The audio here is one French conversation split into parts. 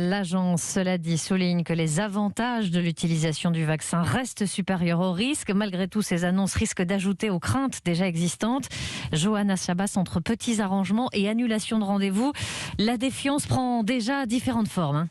L'agence, cela dit, souligne que les avantages de l'utilisation du vaccin restent supérieurs aux risques. Malgré tout, ces annonces risquent d'ajouter aux craintes déjà existantes. Johanna Chabas, entre petits arrangements et annulations de rendez-vous, la défiance prend déjà différentes formes.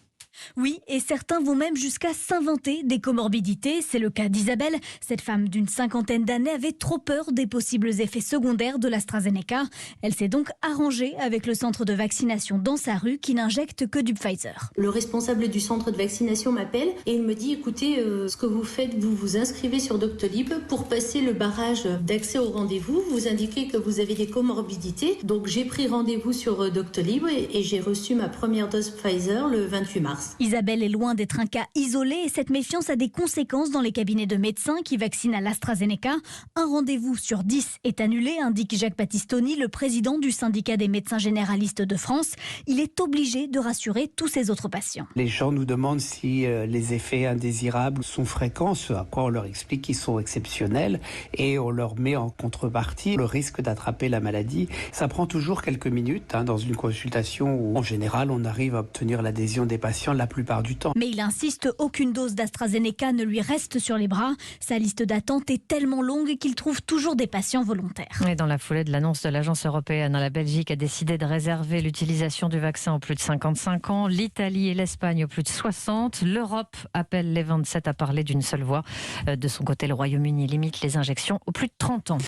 Oui, et certains vont même jusqu'à s'inventer des comorbidités. C'est le cas d'Isabelle. Cette femme d'une 50aine d'années avait trop peur des possibles effets secondaires de l'AstraZeneca. Elle s'est donc arrangée avec le centre de vaccination dans sa rue qui n'injecte que du Pfizer. Le responsable du centre de vaccination m'appelle et il me dit écoutez, ce que vous faites, vous vous inscrivez sur Doctolib pour passer le barrage d'accès au rendez-vous. Vous indiquez que vous avez des comorbidités. Donc j'ai pris rendez-vous sur Doctolib et j'ai reçu ma première dose Pfizer le 28 mars. Isabelle est loin d'être un cas isolé et cette méfiance a des conséquences dans les cabinets de médecins qui vaccinent à l'AstraZeneca. Un rendez-vous sur 10 est annulé, indique Jacques Battistoni, le président du syndicat des médecins généralistes de France. Il est obligé de rassurer tous ses autres patients. Les gens nous demandent si les effets indésirables sont fréquents, ce à quoi on leur explique qu'ils sont exceptionnels et on leur met en contrepartie le risque d'attraper la maladie. Ça prend toujours quelques minutes dans une consultation où en général on arrive à obtenir l'adhésion des patients la plupart du temps. Mais il insiste, aucune dose d'AstraZeneca ne lui reste sur les bras. Sa liste d'attente est tellement longue qu'il trouve toujours des patients volontaires. Et dans la foulée de l'annonce de l'agence européenne, la Belgique a décidé de réserver l'utilisation du vaccin aux plus de 55 ans, l'Italie et l'Espagne aux plus de 60. L'Europe appelle les 27 à parler d'une seule voix. De son côté, le Royaume-Uni limite les injections aux plus de 30 ans.